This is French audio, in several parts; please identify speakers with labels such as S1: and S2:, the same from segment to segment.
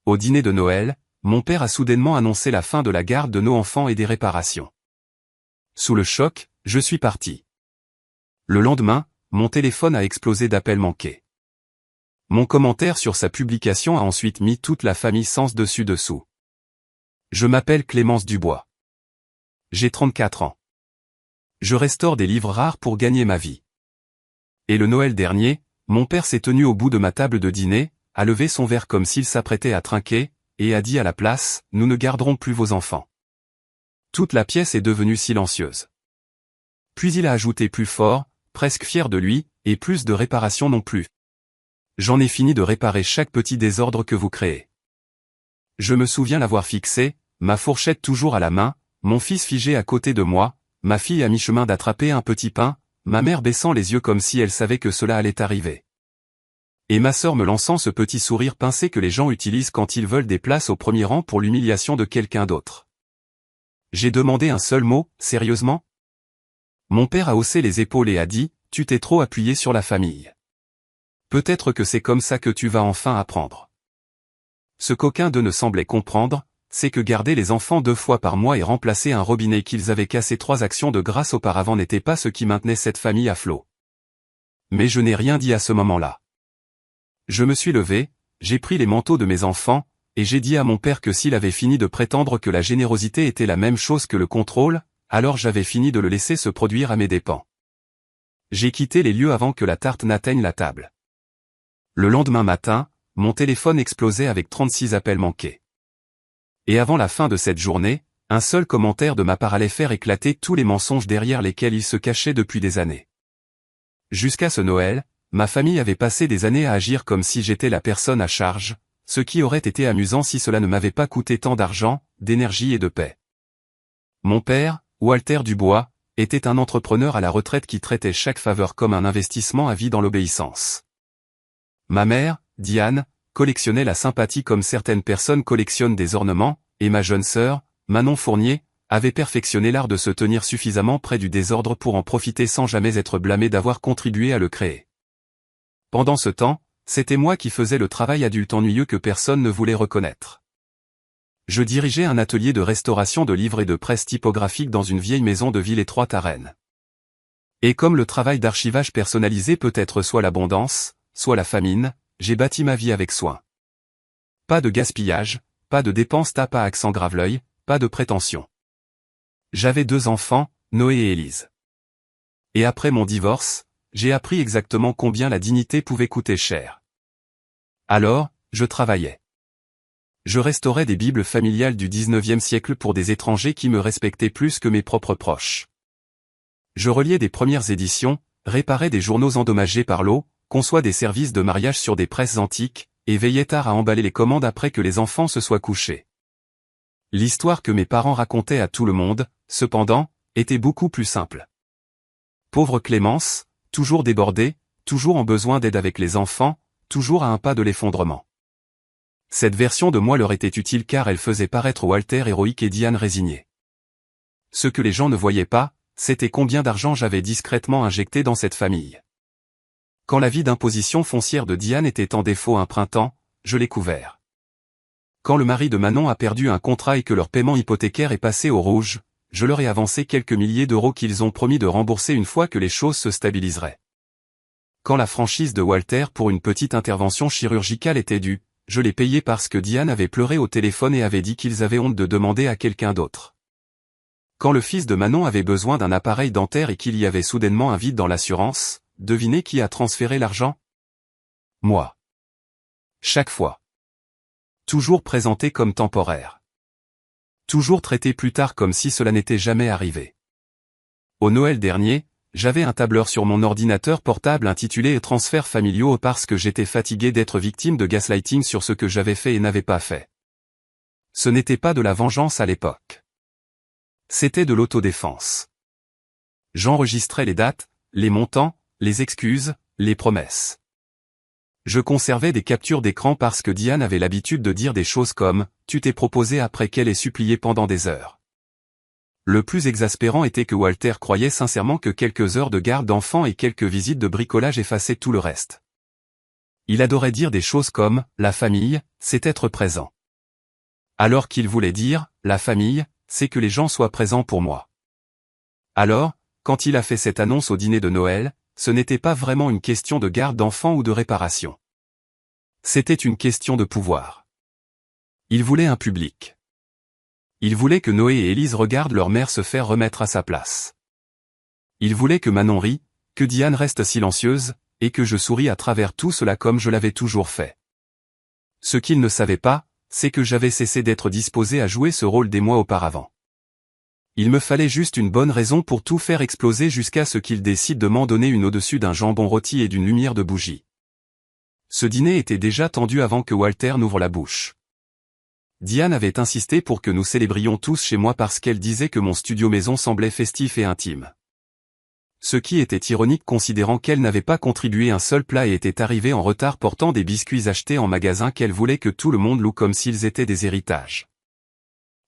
S1: Au dîner de Noël, mon père a soudainement annoncé la fin de la garde de nos enfants et des réparations. Sous le choc, je suis parti. Le lendemain, mon téléphone a explosé d'appels manqués. Mon commentaire sur sa publication a ensuite mis toute la famille sens dessus-dessous. Je m'appelle Clémence Dubois. J'ai 34 ans. Je restaure des livres rares pour gagner ma vie. Et le Noël dernier, mon père s'est tenu au bout de ma table de dîner, a levé son verre comme s'il s'apprêtait à trinquer, et a dit à la place, « Nous ne garderons plus vos enfants. » Toute la pièce est devenue silencieuse. Puis il a ajouté plus fort, presque fier de lui, et plus de réparation non plus. J'en ai fini de réparer chaque petit désordre que vous créez. Je me souviens l'avoir fixé, ma fourchette toujours à la main, mon fils figé à côté de moi, ma fille à mi-chemin d'attraper un petit pain, ma mère baissant les yeux comme si elle savait que cela allait arriver. Et ma sœur me lançant ce petit sourire pincé que les gens utilisent quand ils veulent des places au premier rang pour l'humiliation de quelqu'un d'autre. J'ai demandé un seul mot, sérieusement ? Mon père a haussé les épaules et a dit, « Tu t'es trop appuyé sur la famille. Peut-être que c'est comme ça que tu vas enfin apprendre. » Ce qu'aucun d'eux ne semblait comprendre, c'est que garder les enfants 2 fois par mois et remplacer un robinet qu'ils avaient cassé 3 actions de grâce auparavant n'était pas ce qui maintenait cette famille à flot. Mais je n'ai rien dit à ce moment-là. Je me suis levé, j'ai pris les manteaux de mes enfants, et j'ai dit à mon père que s'il avait fini de prétendre que la générosité était la même chose que le contrôle, alors j'avais fini de le laisser se produire à mes dépens. J'ai quitté les lieux avant que la tarte n'atteigne la table. Le lendemain matin, mon téléphone explosait avec 36 appels manqués. Et avant la fin de cette journée, un seul commentaire de ma part allait faire éclater tous les mensonges derrière lesquels il se cachait depuis des années. Jusqu'à ce Noël, ma famille avait passé des années à agir comme si j'étais la personne à charge, ce qui aurait été amusant si cela ne m'avait pas coûté tant d'argent, d'énergie et de paix. Mon père, Walter Dubois, était un entrepreneur à la retraite qui traitait chaque faveur comme un investissement à vie dans l'obéissance. Ma mère, Diane, collectionnait la sympathie comme certaines personnes collectionnent des ornements, et ma jeune sœur, Manon Fournier, avait perfectionné l'art de se tenir suffisamment près du désordre pour en profiter sans jamais être blâmée d'avoir contribué à le créer. Pendant ce temps, c'était moi qui faisais le travail adulte ennuyeux que personne ne voulait reconnaître. Je dirigeais un atelier de restauration de livres et de presse typographique dans une vieille maison de ville étroite à Rennes. Et comme le travail d'archivage personnalisé peut être soit l'abondance, soit la famine, j'ai bâti ma vie avec soin. Pas de gaspillage, pas de dépenses tape à accent grave-l'œil, pas de prétention. J'avais 2 enfants, Noé et Élise. Et après mon divorce, j'ai appris exactement combien la dignité pouvait coûter cher. Alors, je travaillais. Je restaurais des bibles familiales du 19e siècle pour des étrangers qui me respectaient plus que mes propres proches. Je reliais des premières éditions, réparais des journaux endommagés par l'eau, conçois des services de mariage sur des presses antiques, et veillais tard à emballer les commandes après que les enfants se soient couchés. L'histoire que mes parents racontaient à tout le monde, cependant, était beaucoup plus simple. Pauvre Clémence, toujours débordée, toujours en besoin d'aide avec les enfants, toujours à un pas de l'effondrement. Cette version de moi leur était utile car elle faisait paraître Walter héroïque et Diane résignée. Ce que les gens ne voyaient pas, c'était combien d'argent j'avais discrètement injecté dans cette famille. Quand la vie d'imposition foncière de Diane était en défaut un printemps, je l'ai couvert. Quand le mari de Manon a perdu un contrat et que leur paiement hypothécaire est passé au rouge, je leur ai avancé quelques milliers d'euros qu'ils ont promis de rembourser une fois que les choses se stabiliseraient. Quand la franchise de Walter pour une petite intervention chirurgicale était due, je l'ai payé parce que Diane avait pleuré au téléphone et avait dit qu'ils avaient honte de demander à quelqu'un d'autre. Quand le fils de Manon avait besoin d'un appareil dentaire et qu'il y avait soudainement un vide dans l'assurance, devinez qui a transféré l'argent ? Moi. Chaque fois. Toujours présenté comme temporaire. Toujours traité plus tard comme si cela n'était jamais arrivé. Au Noël dernier, j'avais un tableur sur mon ordinateur portable intitulé « Transferts familiaux » parce que j'étais fatigué d'être victime de gaslighting sur ce que j'avais fait et n'avais pas fait. Ce n'était pas de la vengeance à l'époque. C'était de l'autodéfense. J'enregistrais les dates, les montants, les excuses, les promesses. Je conservais des captures d'écran parce que Diane avait l'habitude de dire des choses comme « Tu t'es proposé après qu'elle ait supplié pendant des heures ». Le plus exaspérant était que Walter croyait sincèrement que quelques heures de garde d'enfants et quelques visites de bricolage effaçaient tout le reste. Il adorait dire des choses comme « la famille, c'est être présent ». Alors qu'il voulait dire « la famille, c'est que les gens soient présents pour moi ». Alors, quand il a fait cette annonce au dîner de Noël, ce n'était pas vraiment une question de garde d'enfants ou de réparation. C'était une question de pouvoir. Il voulait un public. Il voulait que Noé et Élise regardent leur mère se faire remettre à sa place. Il voulait que Manon rie, que Diane reste silencieuse, et que je souris à travers tout cela comme je l'avais toujours fait. Ce qu'il ne savait pas, c'est que j'avais cessé d'être disposé à jouer ce rôle des mois auparavant. Il me fallait juste une bonne raison pour tout faire exploser jusqu'à ce qu'il décide de m'en donner une au-dessus d'un jambon rôti et d'une lumière de bougie. Ce dîner était déjà tendu avant que Walter n'ouvre la bouche. Diane avait insisté pour que nous célébrions tous chez moi parce qu'elle disait que mon studio maison semblait festif et intime. Ce qui était ironique considérant qu'elle n'avait pas contribué un seul plat et était arrivée en retard portant des biscuits achetés en magasin qu'elle voulait que tout le monde loue comme s'ils étaient des héritages.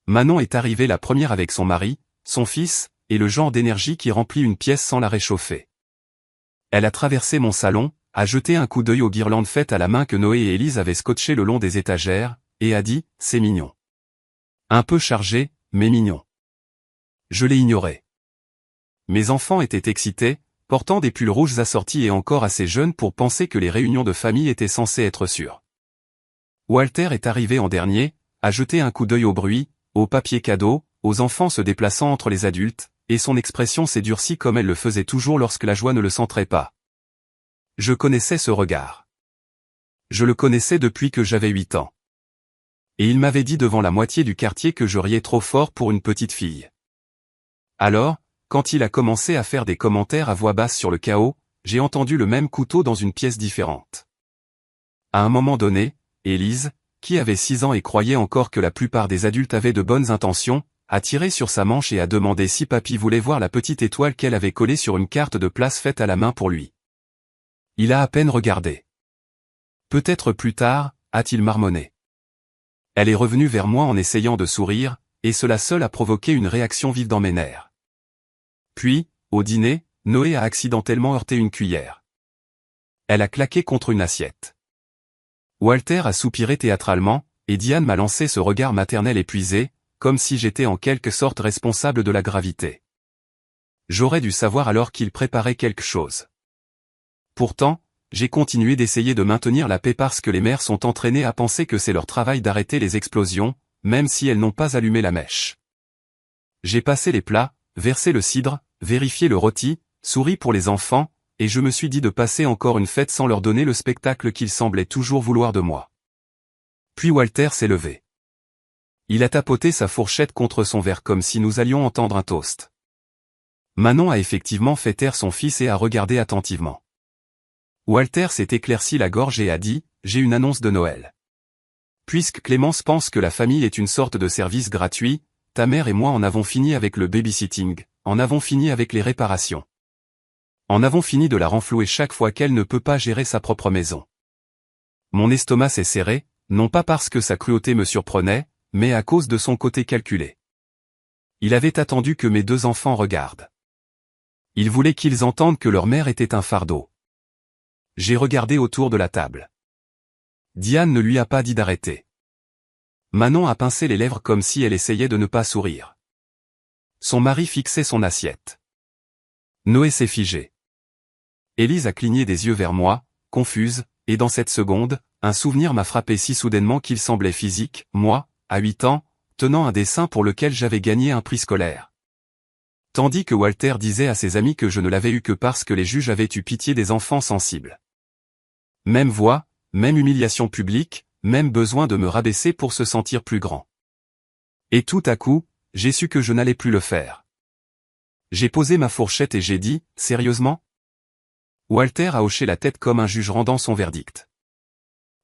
S1: Manon est arrivée la première avec son mari, son fils, et le genre d'énergie qui remplit une pièce sans la réchauffer. Elle a traversé mon salon, a jeté un coup d'œil aux guirlandes faites à la main que Noé et Élise avaient scotchées le long des étagères, et a dit « c'est mignon ». Un peu chargé, mais mignon. Je l'ai ignoré. Mes enfants étaient excités, portant des pulls rouges assortis et encore assez jeunes pour penser que les réunions de famille étaient censées être sûres. Walter est arrivé en dernier, a jeté un coup d'œil au bruit, au papier cadeau, aux enfants se déplaçant entre les adultes, et son expression s'est durcie comme elle le faisait toujours lorsque la joie ne le centrait pas. Je connaissais ce regard. Je le connaissais depuis que j'avais 8 ans. Et il m'avait dit devant la moitié du quartier que je riais trop fort pour une petite fille. Alors, quand il a commencé à faire des commentaires à voix basse sur le chaos, j'ai entendu le même couteau dans une pièce différente. À un moment donné, Élise, qui avait 6 ans et croyait encore que la plupart des adultes avaient de bonnes intentions, a tiré sur sa manche et a demandé si papy voulait voir la petite étoile qu'elle avait collée sur une carte de place faite à la main pour lui. Il a à peine regardé. Peut-être plus tard, a-t-il marmonné. Elle est revenue vers moi en essayant de sourire, et cela seul a provoqué une réaction vive dans mes nerfs. Puis, au dîner, Noé a accidentellement heurté une cuillère. Elle a claqué contre une assiette. Walter a soupiré théâtralement, et Diane m'a lancé ce regard maternel épuisé, comme si j'étais en quelque sorte responsable de la gravité. J'aurais dû savoir alors qu'il préparait quelque chose. Pourtant, j'ai continué d'essayer de maintenir la paix parce que les mères sont entraînées à penser que c'est leur travail d'arrêter les explosions, même si elles n'ont pas allumé la mèche. J'ai passé les plats, versé le cidre, vérifié le rôti, souri pour les enfants, et je me suis dit de passer encore une fête sans leur donner le spectacle qu'ils semblaient toujours vouloir de moi. Puis Walter s'est levé. Il a tapoté sa fourchette contre son verre comme si nous allions entendre un toast. Manon a effectivement fait taire son fils et a regardé attentivement. Walter s'est éclairci la gorge et a dit « J'ai une annonce de Noël. Puisque Clémence pense que la famille est une sorte de service gratuit, ta mère et moi en avons fini avec le babysitting, en avons fini avec les réparations. En avons fini de la renflouer chaque fois qu'elle ne peut pas gérer sa propre maison. » Mon estomac s'est serré, non pas parce que sa cruauté me surprenait, mais à cause de son côté calculé. Il avait attendu que mes 2 enfants regardent. Il voulait qu'ils entendent que leur mère était un fardeau. J'ai regardé autour de la table. Diane ne lui a pas dit d'arrêter. Manon a pincé les lèvres comme si elle essayait de ne pas sourire. Son mari fixait son assiette. Noé s'est figé. Élise a cligné des yeux vers moi, confuse, et dans cette seconde, un souvenir m'a frappé si soudainement qu'il semblait physique, moi, à 8 ans, tenant un dessin pour lequel j'avais gagné un prix scolaire. Tandis que Walter disait à ses amis que je ne l'avais eu que parce que les juges avaient eu pitié des enfants sensibles. Même voix, même humiliation publique, même besoin de me rabaisser pour se sentir plus grand. Et tout à coup, j'ai su que je n'allais plus le faire. J'ai posé ma fourchette et j'ai dit, sérieusement ? Walter a hoché la tête comme un juge rendant son verdict.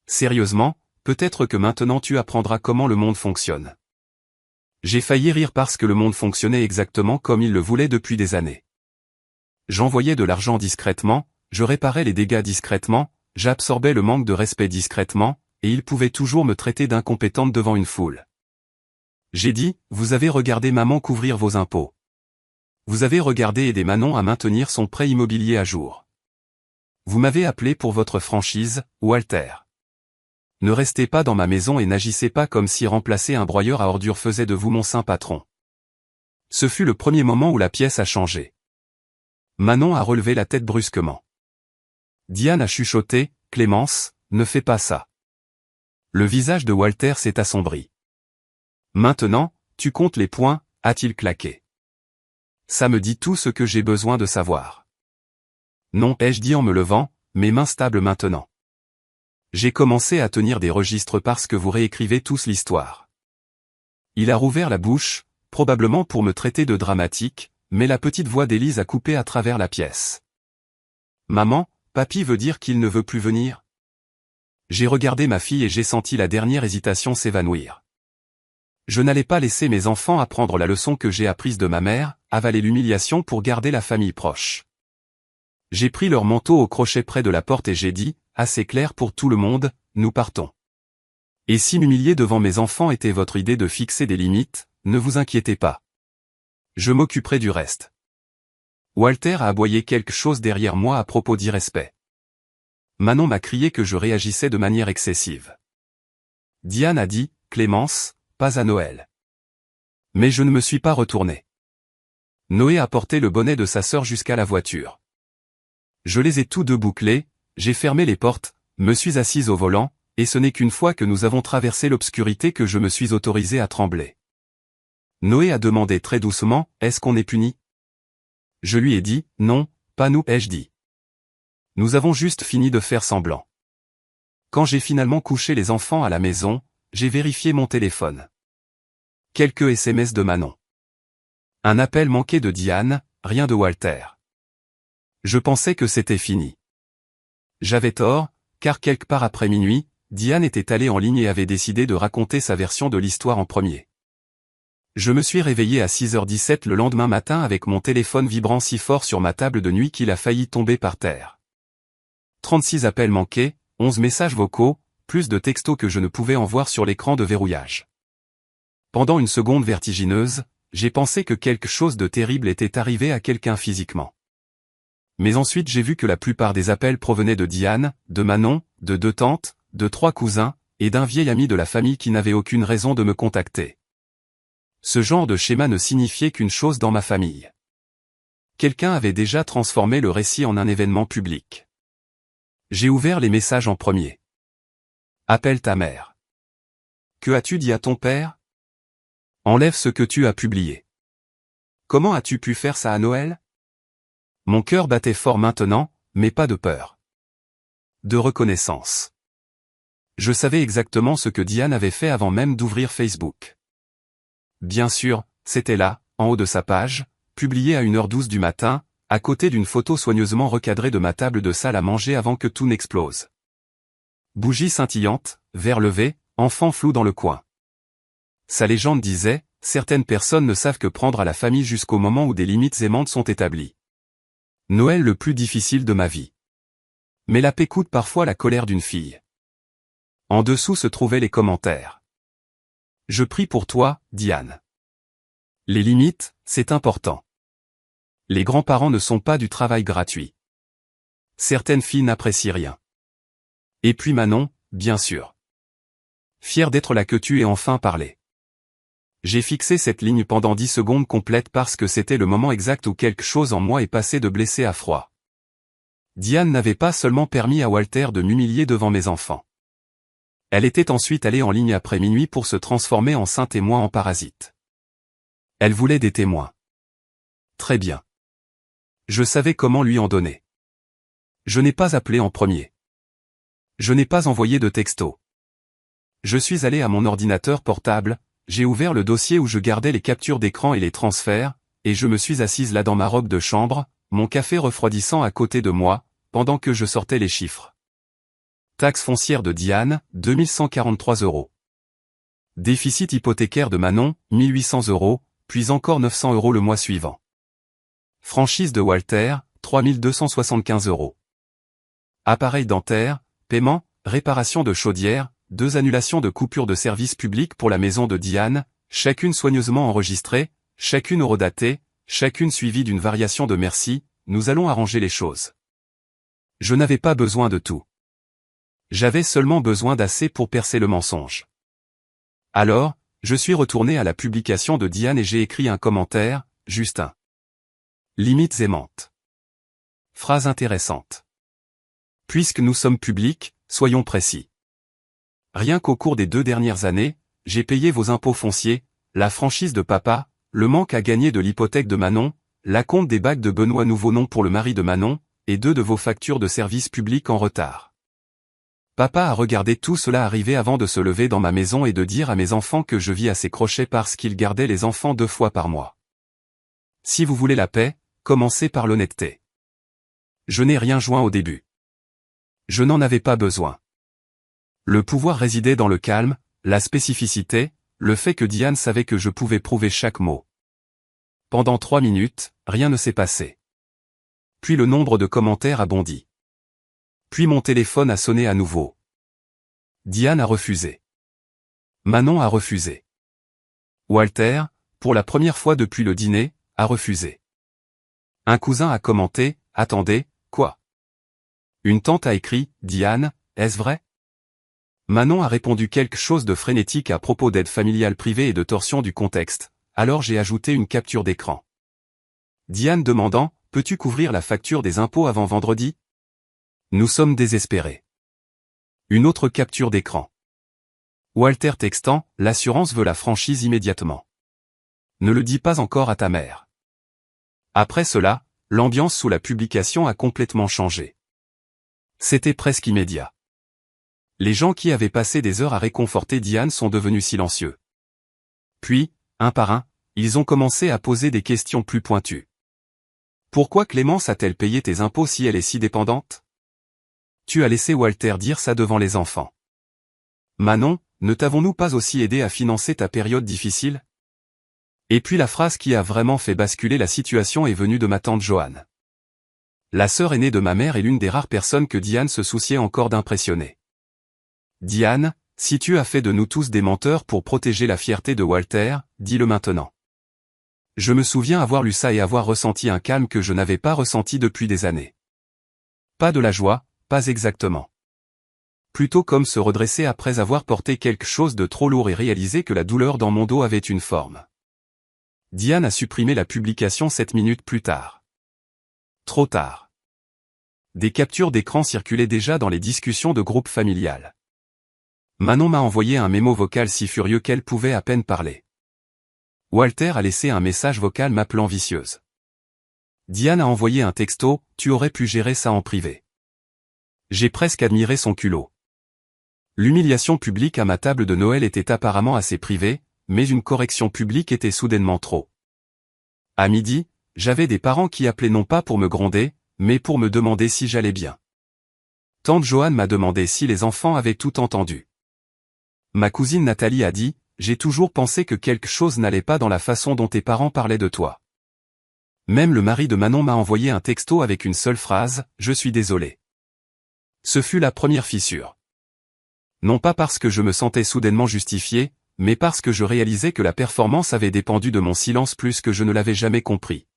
S1: Sérieusement, peut-être que maintenant tu apprendras comment le monde fonctionne. J'ai failli rire parce que le monde fonctionnait exactement comme il le voulait depuis des années. J'envoyais de l'argent discrètement, je réparais les dégâts discrètement, j'absorbais le manque de respect discrètement, et il pouvait toujours me traiter d'incompétente devant une foule. J'ai dit, vous avez regardé maman couvrir vos impôts. Vous avez regardé aider Manon à maintenir son prêt immobilier à jour. Vous m'avez appelé pour votre franchise, Walter. Ne restez pas dans ma maison et n'agissez pas comme si remplacer un broyeur à ordures faisait de vous mon saint patron. Ce fut le premier moment où la pièce a changé. Manon a relevé la tête brusquement. Diane a chuchoté, « Clémence, ne fais pas ça. » Le visage de Walter s'est assombri. « Maintenant, tu comptes les points » a-t-il claqué. « Ça me dit tout ce que j'ai besoin de savoir. » Non, ai-je dit en me levant, mes mains stables maintenant. J'ai commencé à tenir des registres parce que vous réécrivez tous l'histoire. Il a rouvert la bouche, probablement pour me traiter de dramatique, mais la petite voix d'Élise a coupé à travers la pièce. Maman, papy veut dire qu'il ne veut plus venir? J'ai regardé ma fille et j'ai senti la dernière hésitation s'évanouir. Je n'allais pas laisser mes enfants apprendre la leçon que j'ai apprise de ma mère, avaler l'humiliation pour garder la famille proche. J'ai pris leur manteau au crochet près de la porte et j'ai dit, assez clair pour tout le monde, nous partons. Et si m'humilier devant mes enfants était votre idée de fixer des limites, ne vous inquiétez pas. Je m'occuperai du reste. Walter a aboyé quelque chose derrière moi à propos d'irrespect. Manon m'a crié que je réagissais de manière excessive. Diane a dit, Clémence, pas à Noël. Mais je ne me suis pas retourné. Noé a porté le bonnet de sa sœur jusqu'à la voiture. Je les ai tous deux bouclés, j'ai fermé les portes, me suis assise au volant, et ce n'est qu'une fois que nous avons traversé l'obscurité que je me suis autorisé à trembler. Noé a demandé très doucement, est-ce qu'on est puni? Je lui ai dit, non, pas nous, ai-je dit. Nous avons juste fini de faire semblant. Quand j'ai finalement couché les enfants à la maison, j'ai vérifié mon téléphone. Quelques SMS de Manon. Un appel manqué de Diane, rien de Walter. Je pensais que c'était fini. J'avais tort, car quelque part après minuit, Diane était allée en ligne et avait décidé de raconter sa version de l'histoire en premier. Je me suis réveillé à 6h17 le lendemain matin avec mon téléphone vibrant si fort sur ma table de nuit qu'il a failli tomber par terre. 36 appels manqués, 11 messages vocaux, plus de textos que je ne pouvais en voir sur l'écran de verrouillage. Pendant une seconde vertigineuse, j'ai pensé que quelque chose de terrible était arrivé à quelqu'un physiquement. Mais ensuite j'ai vu que la plupart des appels provenaient de Diane, de Manon, de 2 tantes, de 3 cousins, et d'un vieil ami de la famille qui n'avait aucune raison de me contacter. Ce genre de schéma ne signifiait qu'une chose dans ma famille. Quelqu'un avait déjà transformé le récit en un événement public. J'ai ouvert les messages en premier. Appelle ta mère. Que as-tu dit à ton père? Enlève ce que tu as publié. Comment as-tu pu faire ça à Noël? Mon cœur battait fort maintenant, mais pas de peur. De reconnaissance. Je savais exactement ce que Diane avait fait avant même d'ouvrir Facebook. Bien sûr, c'était là, en haut de sa page, publié à 1h12 du matin, à côté d'une photo soigneusement recadrée de ma table de salle à manger avant que tout n'explose. Bougie scintillante, verre levé, enfant flou dans le coin. Sa légende disait, certaines personnes ne savent que prendre à la famille jusqu'au moment où des limites aimantes sont établies. Noël le plus difficile de ma vie. Mais la paix coûte parfois la colère d'une fille. En dessous se trouvaient les commentaires. Je prie pour toi, Diane. Les limites, c'est important. Les grands-parents ne sont pas du travail gratuit. Certaines filles n'apprécient rien. Et puis Manon, bien sûr. Fier d'être là que tu aies enfin parlé. J'ai fixé cette ligne pendant 10 secondes complètes parce que c'était le moment exact où quelque chose en moi est passé de blessé à froid. Diane n'avait pas seulement permis à Walter de m'humilier devant mes enfants. Elle était ensuite allée en ligne après minuit pour se transformer en saint témoin en parasite. Elle voulait des témoins. Très bien. Je savais comment lui en donner. Je n'ai pas appelé en premier. Je n'ai pas envoyé de texto. Je suis allé à mon ordinateur portable, j'ai ouvert le dossier où je gardais les captures d'écran et les transferts, et je me suis assise là dans ma robe de chambre, mon café refroidissant à côté de moi, pendant que je sortais les chiffres. Taxe foncière de Diane, 2143 €. Déficit hypothécaire de Manon, 1800 €, puis encore 900 € le mois suivant. Franchise de Walter, 3275 €. Appareil dentaire, paiement, réparation de chaudière, 2 annulations de coupures de service public pour la maison de Diane, chacune soigneusement enregistrée, chacune eurodatée, chacune suivie d'une variation de merci, nous allons arranger les choses. Je n'avais pas besoin de tout. J'avais seulement besoin d'assez pour percer le mensonge. Alors, je suis retourné à la publication de Diane et j'ai écrit un commentaire, Justin. Limites aimantes. Phrase intéressante. Puisque nous sommes publics, soyons précis. Rien qu'au cours des 2 dernières années, j'ai payé vos impôts fonciers, la franchise de papa, le manque à gagner de l'hypothèque de Manon, l'acompte des bacs de Benoît nouveau nom pour le mari de Manon, et 2 de vos factures de services publics en retard. Papa a regardé tout cela arriver avant de se lever dans ma maison et de dire à mes enfants que je vis à ses crochets parce qu'il gardait les enfants 2 fois par mois. Si vous voulez la paix, commencez par l'honnêteté. Je n'ai rien joint au début. Je n'en avais pas besoin. Le pouvoir résidait dans le calme, la spécificité, le fait que Diane savait que je pouvais prouver chaque mot. Pendant 3 minutes, rien ne s'est passé. Puis le nombre de commentaires a bondi. Puis mon téléphone a sonné à nouveau. Diane a refusé. Manon a refusé. Walter, pour la première fois depuis le dîner, a refusé. Un cousin a commenté, « Attendez, quoi ?» Une tante a écrit, « Diane, est-ce vrai ?» Manon a répondu quelque chose de frénétique à propos d'aide familiale privée et de torsion du contexte, alors j'ai ajouté une capture d'écran. Diane demandant, « Peux-tu couvrir la facture des impôts avant vendredi ?» Nous sommes désespérés. Une autre capture d'écran. Walter textant, « L'assurance veut la franchise immédiatement. Ne le dis pas encore à ta mère. » Après cela, l'ambiance sous la publication a complètement changé. C'était presque immédiat. Les gens qui avaient passé des heures à réconforter Diane sont devenus silencieux. Puis, un par un, ils ont commencé à poser des questions plus pointues. Pourquoi Clémence a-t-elle payé tes impôts si elle est si dépendante ? Tu as laissé Walter dire ça devant les enfants. Manon, ne t'avons-nous pas aussi aidé à financer ta période difficile ? Et puis la phrase qui a vraiment fait basculer la situation est venue de ma tante Joanne. La sœur aînée de ma mère est l'une des rares personnes que Diane se souciait encore d'impressionner. Diane, si tu as fait de nous tous des menteurs pour protéger la fierté de Walter, dis-le maintenant. Je me souviens avoir lu ça et avoir ressenti un calme que je n'avais pas ressenti depuis des années. Pas de la joie, pas exactement. Plutôt comme se redresser après avoir porté quelque chose de trop lourd et réaliser que la douleur dans mon dos avait une forme. Diane a supprimé la publication 7 minutes plus tard. Trop tard. Des captures d'écran circulaient déjà dans les discussions de groupe familial. Manon m'a envoyé un mémo vocal si furieux qu'elle pouvait à peine parler. Walter a laissé un message vocal m'appelant vicieuse. Diane a envoyé un texto, « Tu aurais pu gérer ça en privé. » J'ai presque admiré son culot. L'humiliation publique à ma table de Noël était apparemment assez privée, mais une correction publique était soudainement trop. À midi, j'avais des parents qui appelaient non pas pour me gronder, mais pour me demander si j'allais bien. Tante Joanne m'a demandé si les enfants avaient tout entendu. Ma cousine Nathalie a dit, « J'ai toujours pensé que quelque chose n'allait pas dans la façon dont tes parents parlaient de toi. » Même le mari de Manon m'a envoyé un texto avec une seule phrase, « Je suis désolé. » Ce fut la première fissure. Non pas parce que je me sentais soudainement justifié, mais parce que je réalisais que la performance avait dépendu de mon silence plus que je ne l'avais jamais compris.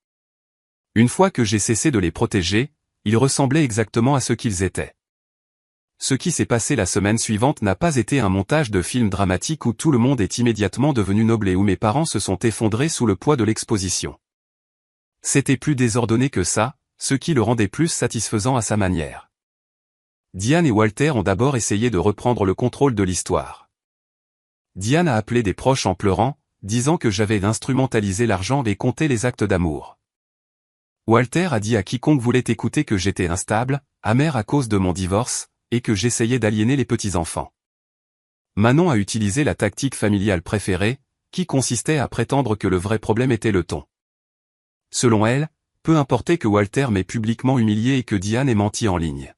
S1: Une fois que j'ai cessé de les protéger, ils ressemblaient exactement à ce qu'ils étaient. Ce qui s'est passé la semaine suivante n'a pas été un montage de film dramatique où tout le monde est immédiatement devenu noble et où mes parents se sont effondrés sous le poids de l'exposition. C'était plus désordonné que ça, ce qui le rendait plus satisfaisant à sa manière. Diane et Walter ont d'abord essayé de reprendre le contrôle de l'histoire. Diane a appelé des proches en pleurant, disant que j'avais instrumentalisé l'argent et compté les actes d'amour. Walter a dit à quiconque voulait écouter que j'étais instable, amer à cause de mon divorce, et que j'essayais d'aliéner les petits-enfants. Manon a utilisé la tactique familiale préférée, qui consistait à prétendre que le vrai problème était le ton. Selon elle, peu importait que Walter m'ait publiquement humilié et que Diane ait menti en ligne.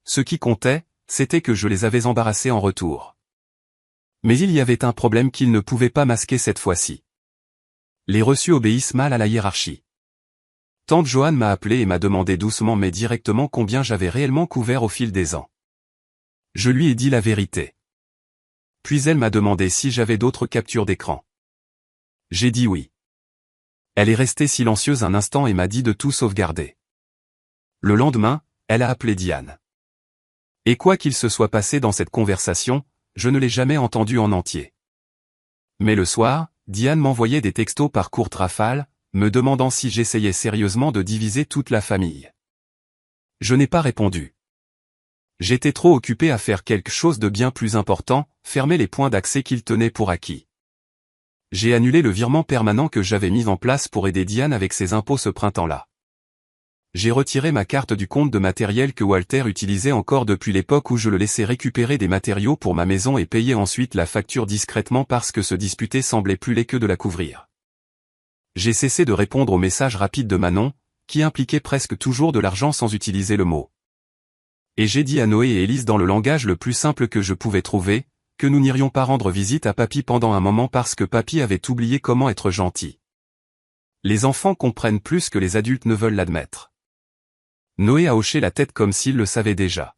S1: Ce qui comptait, c'était que je les avais embarrassés en retour. Mais il y avait un problème qu'ils ne pouvaient pas masquer cette fois-ci. Les reçus obéissent mal à la hiérarchie. Tante Joanne m'a appelé et m'a demandé doucement mais directement combien j'avais réellement couvert au fil des ans. Je lui ai dit la vérité. Puis elle m'a demandé si j'avais d'autres captures d'écran. J'ai dit oui. Elle est restée silencieuse un instant et m'a dit de tout sauvegarder. Le lendemain, elle a appelé Diane. Et quoi qu'il se soit passé dans cette conversation, je ne l'ai jamais entendue en entier. Mais le soir, Diane m'envoyait des textos par courte rafale, me demandant si j'essayais sérieusement de diviser toute la famille. Je n'ai pas répondu. J'étais trop occupé à faire quelque chose de bien plus important, fermer les points d'accès qu'il tenait pour acquis. J'ai annulé le virement permanent que j'avais mis en place pour aider Diane avec ses impôts ce printemps-là. J'ai retiré ma carte du compte de matériel que Walter utilisait encore depuis l'époque où je le laissais récupérer des matériaux pour ma maison et payer ensuite la facture discrètement parce que se disputer semblait plus laid que de la couvrir. J'ai cessé de répondre aux messages rapides de Manon, qui impliquaient presque toujours de l'argent sans utiliser le mot. Et j'ai dit à Noé et Élise dans le langage le plus simple que je pouvais trouver, que nous n'irions pas rendre visite à Papy pendant un moment parce que Papy avait oublié comment être gentil. Les enfants comprennent plus que les adultes ne veulent l'admettre. Noé a hoché la tête comme s'il le savait déjà.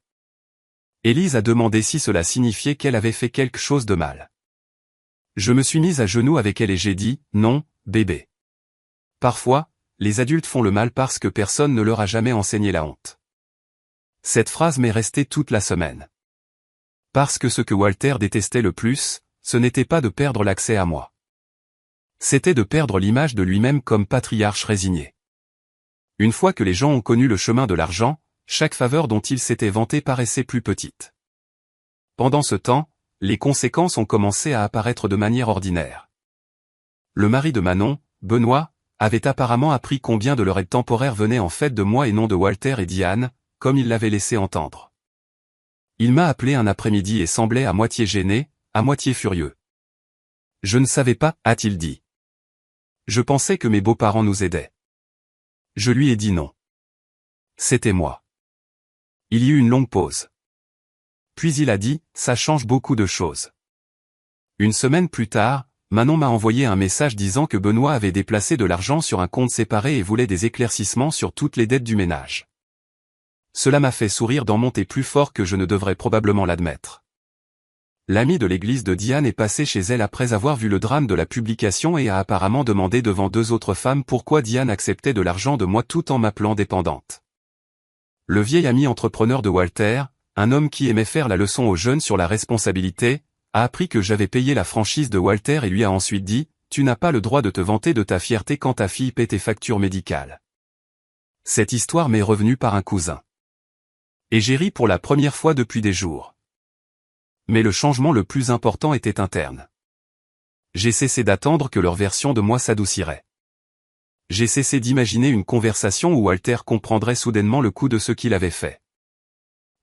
S1: Élise a demandé si cela signifiait qu'elle avait fait quelque chose de mal. Je me suis mise à genoux avec elle et j'ai dit, non, bébé. Parfois, les adultes font le mal parce que personne ne leur a jamais enseigné la honte. Cette phrase m'est restée toute la semaine. Parce que ce que Walter détestait le plus, ce n'était pas de perdre l'accès à moi. C'était de perdre l'image de lui-même comme patriarche résigné. Une fois que les gens ont connu le chemin de l'argent, chaque faveur dont il s'était vanté paraissait plus petite. Pendant ce temps, les conséquences ont commencé à apparaître de manière ordinaire. Le mari de Manon, Benoît, avait apparemment appris combien de leur aide temporaire venait en fait de moi et non de Walter et Diane, comme il l'avait laissé entendre. Il m'a appelé un après-midi et semblait à moitié gêné, à moitié furieux. Je ne savais pas, a-t-il dit. Je pensais que mes beaux-parents nous aidaient. Je lui ai dit non. C'était moi. Il y eut une longue pause. Puis il a dit, ça change beaucoup de choses. Une semaine plus tard, Manon m'a envoyé un message disant que Benoît avait déplacé de l'argent sur un compte séparé et voulait des éclaircissements sur toutes les dettes du ménage. Cela m'a fait sourire d'en monter plus fort que je ne devrais probablement l'admettre. L'ami de l'église de Diane est passé chez elle après avoir vu le drame de la publication et a apparemment demandé devant 2 autres femmes pourquoi Diane acceptait de l'argent de moi tout en m'appelant dépendante. Le vieil ami entrepreneur de Walter, un homme qui aimait faire la leçon aux jeunes sur la responsabilité, a appris que j'avais payé la franchise de Walter et lui a ensuite dit, « Tu n'as pas le droit de te vanter de ta fierté quand ta fille paie tes factures médicales. » Cette histoire m'est revenue par un cousin. Et j'ai ri pour la première fois depuis des jours. Mais le changement le plus important était interne. J'ai cessé d'attendre que leur version de moi s'adoucirait. J'ai cessé d'imaginer une conversation où Walter comprendrait soudainement le coup de ce qu'il avait fait.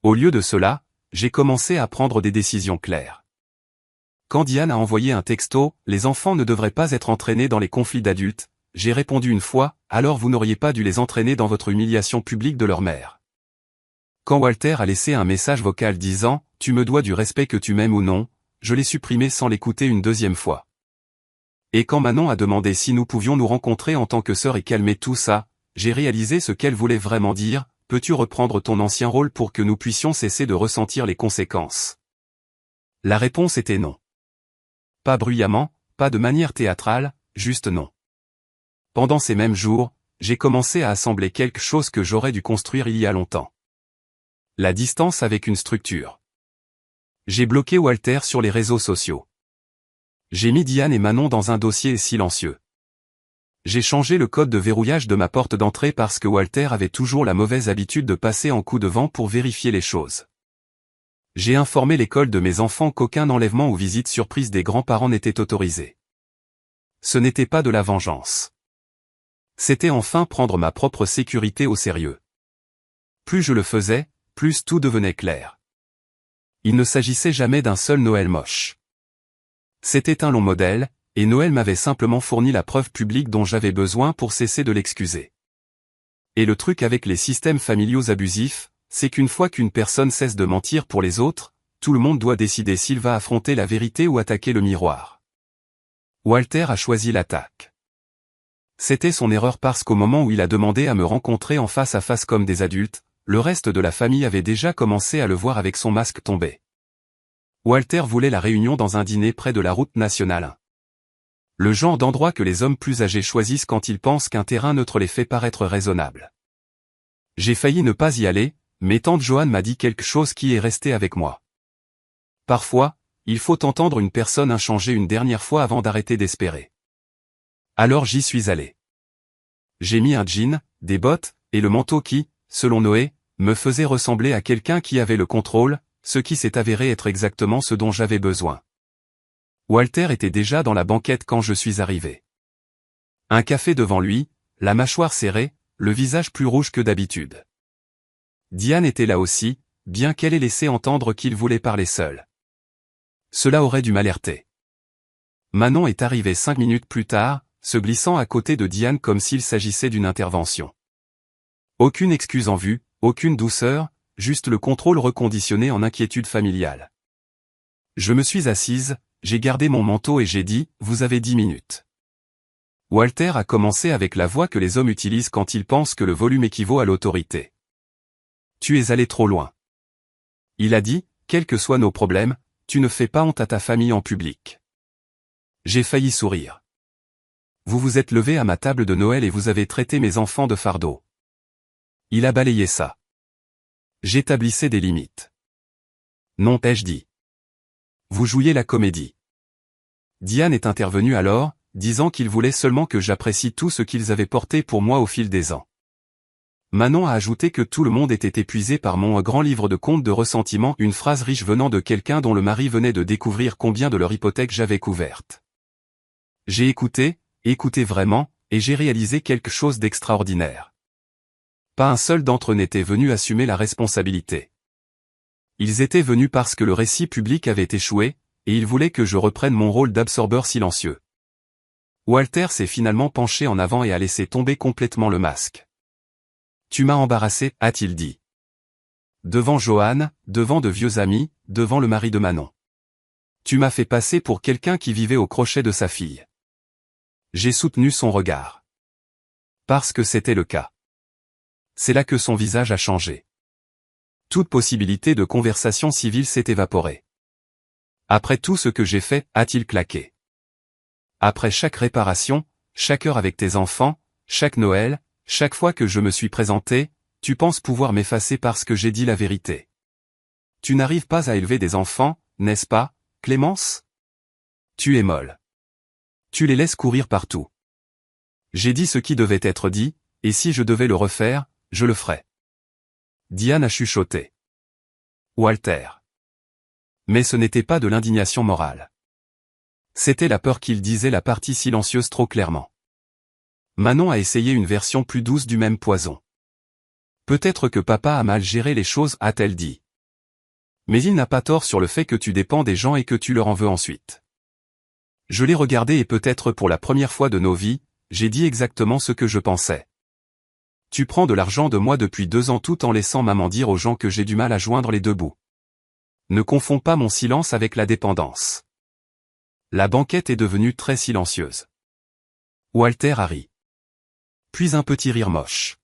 S1: Au lieu de cela, j'ai commencé à prendre des décisions claires. Quand Diane a envoyé un texto, « Les enfants ne devraient pas être entraînés dans les conflits d'adultes », j'ai répondu une fois, « Alors vous n'auriez pas dû les entraîner dans votre humiliation publique de leur mère. » Quand Walter a laissé un message vocal disant « Tu me dois du respect que tu m'aimes ou non », je l'ai supprimé sans l'écouter une deuxième fois. Et quand Manon a demandé si nous pouvions nous rencontrer en tant que sœurs et calmer tout ça, j'ai réalisé ce qu'elle voulait vraiment dire, « Peux-tu reprendre ton ancien rôle pour que nous puissions cesser de ressentir les conséquences ?» La réponse était non. Pas bruyamment, pas de manière théâtrale, juste non. Pendant ces mêmes jours, j'ai commencé à assembler quelque chose que j'aurais dû construire il y a longtemps. La distance avec une structure. J'ai bloqué Walter sur les réseaux sociaux. J'ai mis Diane et Manon dans un dossier silencieux. J'ai changé le code de verrouillage de ma porte d'entrée parce que Walter avait toujours la mauvaise habitude de passer en coup de vent pour vérifier les choses. J'ai informé l'école de mes enfants qu'aucun enlèvement ou visite surprise des grands-parents n'était autorisé. Ce n'était pas de la vengeance. C'était enfin prendre ma propre sécurité au sérieux. Plus je le faisais, plus tout devenait clair. Il ne s'agissait jamais d'un seul Noël moche. C'était un long modèle, et Noël m'avait simplement fourni la preuve publique dont j'avais besoin pour cesser de l'excuser. Et le truc avec les systèmes familiaux abusifs, c'est qu'une fois qu'une personne cesse de mentir pour les autres, tout le monde doit décider s'il va affronter la vérité ou attaquer le miroir. Walter a choisi l'attaque. C'était son erreur parce qu'au moment où il a demandé à me rencontrer en face à face comme des adultes, le reste de la famille avait déjà commencé à le voir avec son masque tombé. Walter voulait la réunion dans un dîner près de la route nationale 1. Le genre d'endroit que les hommes plus âgés choisissent quand ils pensent qu'un terrain neutre les fait paraître raisonnable. J'ai failli ne pas y aller, mais tante Joanne m'a dit quelque chose qui est resté avec moi. Parfois, il faut entendre une personne inchangée une dernière fois avant d'arrêter d'espérer. Alors j'y suis allé. J'ai mis un jean, des bottes, et le manteau qui, selon Noé, me faisait ressembler à quelqu'un qui avait le contrôle, ce qui s'est avéré être exactement ce dont j'avais besoin. Walter était déjà dans la banquette quand je suis arrivé. Un café devant lui, la mâchoire serrée, le visage plus rouge que d'habitude. Diane était là aussi, bien qu'elle ait laissé entendre qu'il voulait parler seul. Cela aurait dû m'alerter. Manon est arrivée 5 minutes plus tard, se glissant à côté de Diane comme s'il s'agissait d'une intervention. Aucune excuse en vue, aucune douceur, juste le contrôle reconditionné en inquiétude familiale. Je me suis assise, j'ai gardé mon manteau et j'ai dit « Vous avez 10 minutes ». Walter a commencé avec la voix que les hommes utilisent quand ils pensent que le volume équivaut à l'autorité. « Tu es allé trop loin. » Il a dit « Quels que soient nos problèmes, tu ne fais pas honte à ta famille en public. » J'ai failli sourire. Vous vous êtes levé à ma table de Noël et vous avez traité mes enfants de fardeau. Il a balayé ça. J'établissais des limites. Non, ai-je dit. Vous jouiez la comédie. Diane est intervenue alors, disant qu'il voulait seulement que j'apprécie tout ce qu'ils avaient porté pour moi au fil des ans. Manon a ajouté que tout le monde était épuisé par mon grand livre de contes de ressentiment, une phrase riche venant de quelqu'un dont le mari venait de découvrir combien de leur hypothèque j'avais couverte. J'ai écouté vraiment, et j'ai réalisé quelque chose d'extraordinaire. Pas un seul d'entre eux n'était venu assumer la responsabilité. Ils étaient venus parce que le récit public avait échoué, et ils voulaient que je reprenne mon rôle d'absorbeur silencieux. Walter s'est finalement penché en avant et a laissé tomber complètement le masque. « Tu m'as embarrassé », a-t-il dit. Devant Joanne, devant de vieux amis, devant le mari de Manon. Tu m'as fait passer pour quelqu'un qui vivait au crochet de sa fille. J'ai soutenu son regard. Parce que c'était le cas. C'est là que son visage a changé. Toute possibilité de conversation civile s'est évaporée. Après tout ce que j'ai fait, a-t-il claqué. Après chaque réparation, chaque heure avec tes enfants, chaque Noël, chaque fois que je me suis présenté, tu penses pouvoir m'effacer parce que j'ai dit la vérité. Tu n'arrives pas à élever des enfants, n'est-ce pas, Clémence? Tu es molle. Tu les laisses courir partout. J'ai dit ce qui devait être dit, et si je devais le refaire, je le ferais. Diane a chuchoté. Walter. Mais ce n'était pas de l'indignation morale. C'était la peur qu'il disait la partie silencieuse trop clairement. Manon a essayé une version plus douce du même poison. Peut-être que papa a mal géré les choses, a-t-elle dit. Mais il n'a pas tort sur le fait que tu dépends des gens et que tu leur en veux ensuite. Je l'ai regardé et peut-être pour la première fois de nos vies, j'ai dit exactement ce que je pensais. Tu prends de l'argent de moi depuis 2 ans tout en laissant maman dire aux gens que j'ai du mal à joindre les deux bouts. Ne confonds pas mon silence avec la dépendance. La banquette est devenue très silencieuse. Walter a ri. Puis un petit rire moche.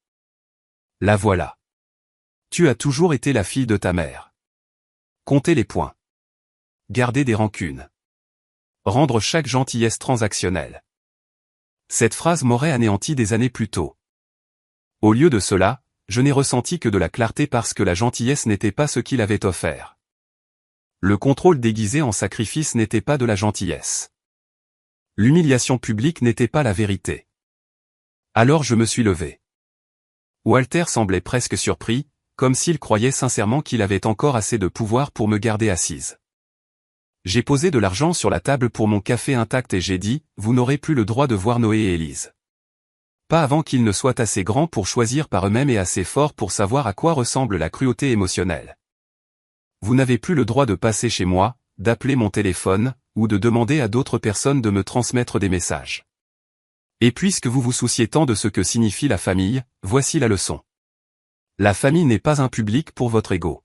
S1: La voilà. Tu as toujours été la fille de ta mère. Compter les points. Garder des rancunes. Rendre chaque gentillesse transactionnelle. Cette phrase m'aurait anéanti des années plus tôt. Au lieu de cela, je n'ai ressenti que de la clarté parce que la gentillesse n'était pas ce qu'il avait offert. Le contrôle déguisé en sacrifice n'était pas de la gentillesse. L'humiliation publique n'était pas la vérité. Alors je me suis levé. Walter semblait presque surpris, comme s'il croyait sincèrement qu'il avait encore assez de pouvoir pour me garder assise. J'ai posé de l'argent sur la table pour mon café intact et j'ai dit, vous n'aurez plus le droit de voir Noé et Élise. Pas avant qu'ils ne soient assez grands pour choisir par eux-mêmes et assez forts pour savoir à quoi ressemble la cruauté émotionnelle. Vous n'avez plus le droit de passer chez moi, d'appeler mon téléphone, ou de demander à d'autres personnes de me transmettre des messages. Et puisque vous vous souciez tant de ce que signifie la famille, voici la leçon. La famille n'est pas un public pour votre ego.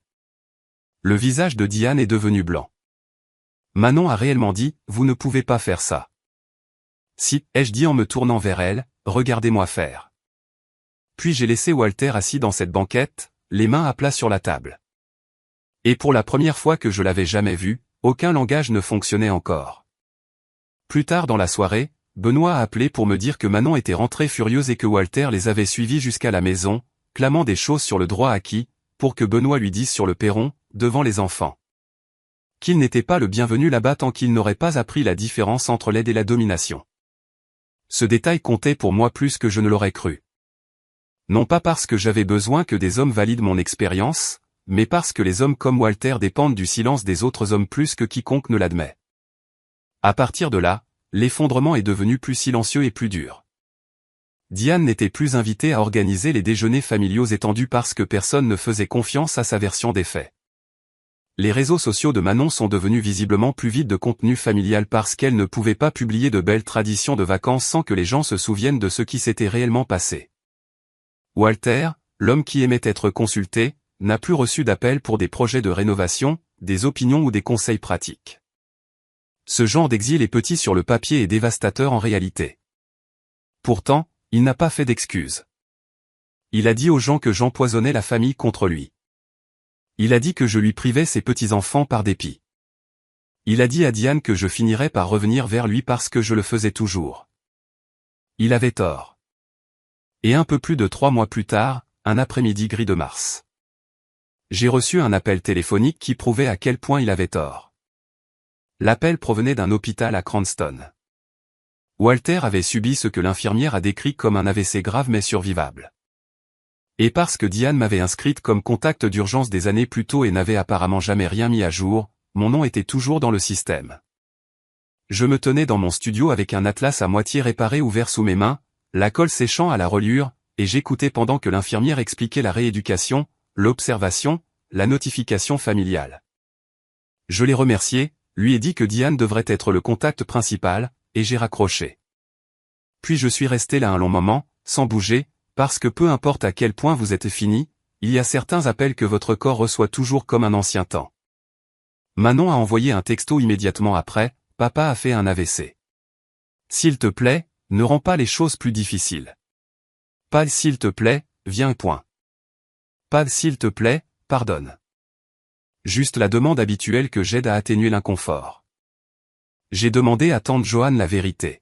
S1: Le visage de Diane est devenu blanc. Manon a réellement dit, vous ne pouvez pas faire ça. Si, ai-je dit en me tournant vers elle, regardez-moi faire. Puis j'ai laissé Walter assis dans cette banquette, les mains à plat sur la table. Et pour la première fois que je l'avais jamais vu, aucun langage ne fonctionnait encore. Plus tard dans la soirée, Benoît a appelé pour me dire que Manon était rentrée furieuse et que Walter les avait suivis jusqu'à la maison, clamant des choses sur le droit acquis, pour que Benoît lui dise sur le perron, devant les enfants, qu'il n'était pas le bienvenu là-bas tant qu'il n'aurait pas appris la différence entre l'aide et la domination. Ce détail comptait pour moi plus que je ne l'aurais cru. Non pas parce que j'avais besoin que des hommes valident mon expérience, mais parce que les hommes comme Walter dépendent du silence des autres hommes plus que quiconque ne l'admet. À partir de là, l'effondrement est devenu plus silencieux et plus dur. Diane n'était plus invitée à organiser les déjeuners familiaux étendus parce que personne ne faisait confiance à sa version des faits. Les réseaux sociaux de Manon sont devenus visiblement plus vides de contenu familial parce qu'elle ne pouvait pas publier de belles traditions de vacances sans que les gens se souviennent de ce qui s'était réellement passé. Walter, l'homme qui aimait être consulté, n'a plus reçu d'appel pour des projets de rénovation, des opinions ou des conseils pratiques. Ce genre d'exil est petit sur le papier et dévastateur en réalité. Pourtant, il n'a pas fait d'excuses. Il a dit aux gens que j'empoisonnais la famille contre lui. Il a dit que je lui privais ses petits-enfants par dépit. Il a dit à Diane que je finirais par revenir vers lui parce que je le faisais toujours. Il avait tort. Et un peu plus de 3 mois plus tard, un après-midi gris de mars, j'ai reçu un appel téléphonique qui prouvait à quel point il avait tort. L'appel provenait d'un hôpital à Cranston. Walter avait subi ce que l'infirmière a décrit comme un AVC grave mais survivable. Et parce que Diane m'avait inscrite comme contact d'urgence des années plus tôt et n'avait apparemment jamais rien mis à jour, mon nom était toujours dans le système. Je me tenais dans mon studio avec un atlas à moitié réparé ouvert sous mes mains, la colle séchant à la reliure, et j'écoutais pendant que l'infirmière expliquait la rééducation, l'observation, la notification familiale. Je l'ai remercié, lui ai dit que Diane devrait être le contact principal, et j'ai raccroché. Puis je suis resté là un long moment, sans bouger, parce que peu importe à quel point vous êtes fini, il y a certains appels que votre corps reçoit toujours comme un ancien temps. Manon a envoyé un texto immédiatement après, « Papa a fait un AVC. S'il te plaît, ne rends pas les choses plus difficiles. Pas s'il te plaît, viens point. Pas s'il te plaît, pardonne. » Juste la demande habituelle que j'aide à atténuer l'inconfort. J'ai demandé à tante Joanne la vérité.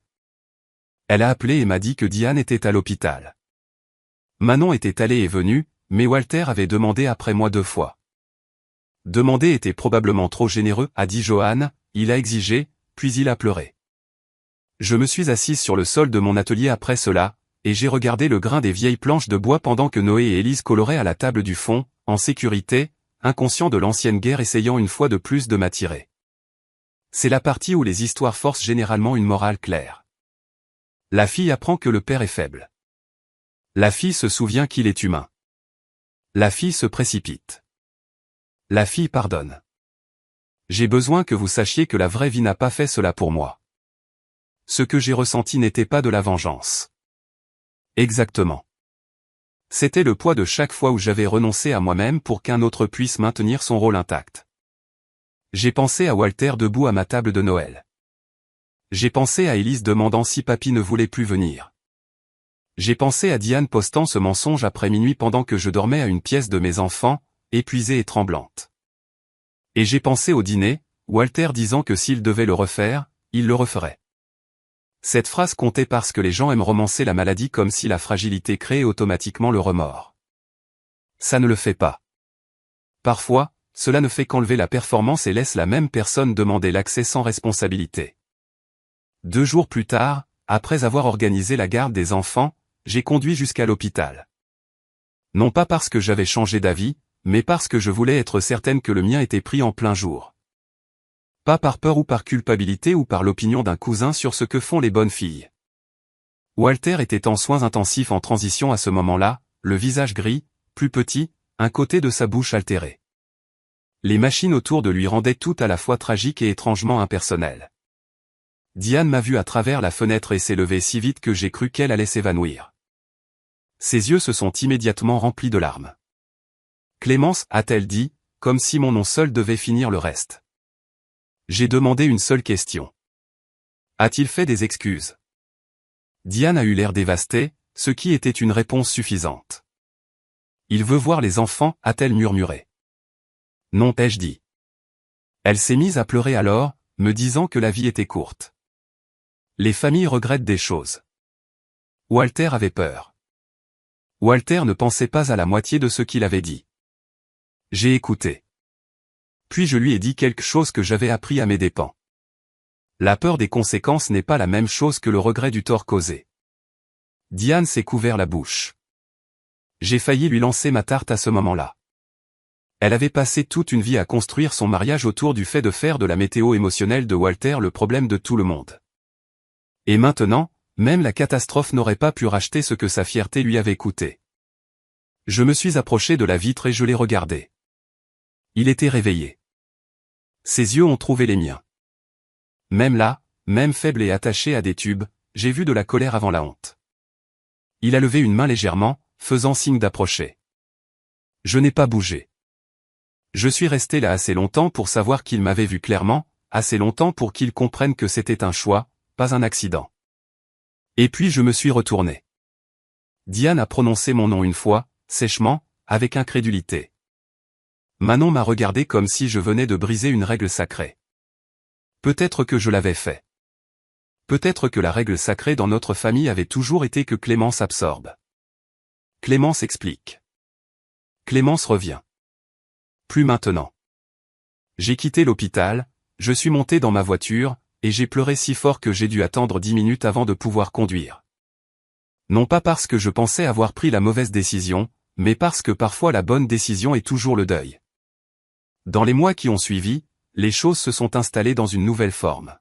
S1: Elle a appelé et m'a dit que Diane était à l'hôpital. Manon était allée et venue, mais Walter avait demandé après moi 2 fois. Demander était probablement trop généreux, a dit Joanne, il a exigé, puis il a pleuré. Je me suis assise sur le sol de mon atelier après cela, et j'ai regardé le grain des vieilles planches de bois pendant que Noé et Élise coloraient à la table du fond, en sécurité, inconscients de l'ancienne guerre essayant une fois de plus de m'attirer. C'est la partie où les histoires forcent généralement une morale claire. La fille apprend que le père est faible. La fille se souvient qu'il est humain. La fille se précipite. La fille pardonne. J'ai besoin que vous sachiez que la vraie vie n'a pas fait cela pour moi. Ce que j'ai ressenti n'était pas de la vengeance. Exactement. C'était le poids de chaque fois où j'avais renoncé à moi-même pour qu'un autre puisse maintenir son rôle intact. J'ai pensé à Walter debout à ma table de Noël. J'ai pensé à Élise demandant si papy ne voulait plus venir. J'ai pensé à Diane postant ce mensonge après minuit pendant que je dormais à une pièce de mes enfants, épuisée et tremblante. Et j'ai pensé au dîner, Walter disant que s'il devait le refaire, il le referait. Cette phrase comptait parce que les gens aiment romancer la maladie comme si la fragilité créait automatiquement le remords. Ça ne le fait pas. Parfois, cela ne fait qu'enlever la performance et laisse la même personne demander l'accès sans responsabilité. 2 jours plus tard, après avoir organisé la garde des enfants, j'ai conduit jusqu'à l'hôpital. Non pas parce que j'avais changé d'avis, mais parce que je voulais être certaine que le mien était pris en plein jour. Pas par peur ou par culpabilité ou par l'opinion d'un cousin sur ce que font les bonnes filles. Walter était en soins intensifs en transition à ce moment-là, le visage gris, plus petit, un côté de sa bouche altéré. Les machines autour de lui rendaient tout à la fois tragique et étrangement impersonnel. Diane m'a vu à travers la fenêtre et s'est levée si vite que j'ai cru qu'elle allait s'évanouir. Ses yeux se sont immédiatement remplis de larmes. « Clémence, a-t-elle dit, comme si mon nom seul devait finir le reste. » J'ai demandé une seule question. A-t-il fait des excuses? Diane a eu l'air dévastée, ce qui était une réponse suffisante. Il veut voir les enfants, a-t-elle murmuré. Non, ai-je dit. Elle s'est mise à pleurer alors, me disant que la vie était courte. Les familles regrettent des choses. Walter avait peur. Walter ne pensait pas à la moitié de ce qu'il avait dit. J'ai écouté. Puis je lui ai dit quelque chose que j'avais appris à mes dépens. La peur des conséquences n'est pas la même chose que le regret du tort causé. Diane s'est couvert la bouche. J'ai failli lui lancer ma tarte à ce moment-là. Elle avait passé toute une vie à construire son mariage autour du fait de faire de la météo émotionnelle de Walter le problème de tout le monde. Et maintenant, même la catastrophe n'aurait pas pu racheter ce que sa fierté lui avait coûté. Je me suis approché de la vitre et je l'ai regardé. Il était réveillé. Ses yeux ont trouvé les miens. Même là, même faible et attaché à des tubes, j'ai vu de la colère avant la honte. Il a levé une main légèrement, faisant signe d'approcher. Je n'ai pas bougé. Je suis resté là assez longtemps pour savoir qu'il m'avait vu clairement, assez longtemps pour qu'il comprenne que c'était un choix, pas un accident. Et puis je me suis retourné. Diane a prononcé mon nom une fois, sèchement, avec incrédulité. Manon m'a regardé comme si je venais de briser une règle sacrée. Peut-être que je l'avais fait. Peut-être que la règle sacrée dans notre famille avait toujours été que Clémence absorbe. Clémence explique. Clémence revient. Plus maintenant. J'ai quitté l'hôpital, je suis monté dans ma voiture, et j'ai pleuré si fort que j'ai dû attendre 10 minutes avant de pouvoir conduire. Non pas parce que je pensais avoir pris la mauvaise décision, mais parce que parfois la bonne décision est toujours le deuil. Dans les mois qui ont suivi, les choses se sont installées dans une nouvelle forme.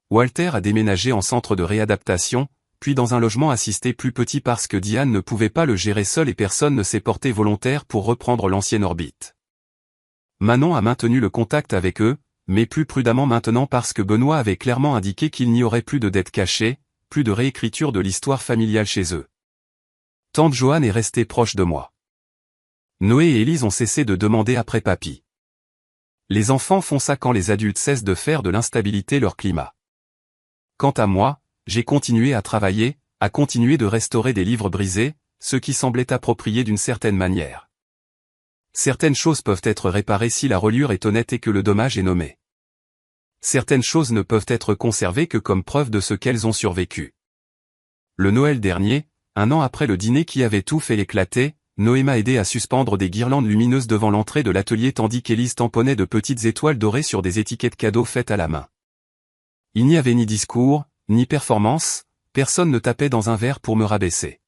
S1: Walter a déménagé en centre de réadaptation, puis dans un logement assisté plus petit parce que Diane ne pouvait pas le gérer seule et personne ne s'est porté volontaire pour reprendre l'ancienne orbite. Manon a maintenu le contact avec eux, mais plus prudemment maintenant parce que Benoît avait clairement indiqué qu'il n'y aurait plus de dettes cachées, plus de réécriture de l'histoire familiale chez eux. Tante Joanne est restée proche de moi. Noé et Élise ont cessé de demander après papy. Les enfants font ça quand les adultes cessent de faire de l'instabilité leur climat. Quant à moi, j'ai continué à travailler, à continuer de restaurer des livres brisés, ce qui semblait approprié d'une certaine manière. Certaines choses peuvent être réparées si la reliure est honnête et que le dommage est nommé. Certaines choses ne peuvent être conservées que comme preuve de ce qu'elles ont survécu. Le Noël dernier, un an après le dîner qui avait tout fait éclater, Noé m'a aidé à suspendre des guirlandes lumineuses devant l'entrée de l'atelier tandis qu'Élise tamponnait de petites étoiles dorées sur des étiquettes cadeaux faites à la main. Il n'y avait ni discours, ni performance, personne ne tapait dans un verre pour me rabaisser.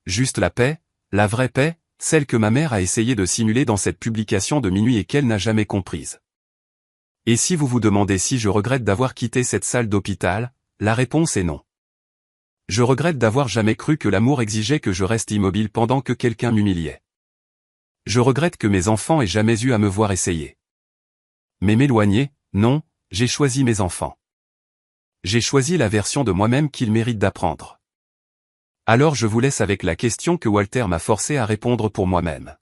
S1: Juste la paix, la vraie paix, celle que ma mère a essayé de simuler dans cette publication de minuit et qu'elle n'a jamais comprise. Et si vous vous demandez si je regrette d'avoir quitté cette salle d'hôpital, la réponse est non. Je regrette d'avoir jamais cru que l'amour exigeait que je reste immobile pendant que quelqu'un m'humiliait. Je regrette que mes enfants aient jamais eu à me voir essayer. Mais m'éloigner, non, j'ai choisi mes enfants. J'ai choisi la version de moi-même qu'ils méritent d'apprendre. Alors je vous laisse avec la question que Walter m'a forcé à répondre pour moi-même.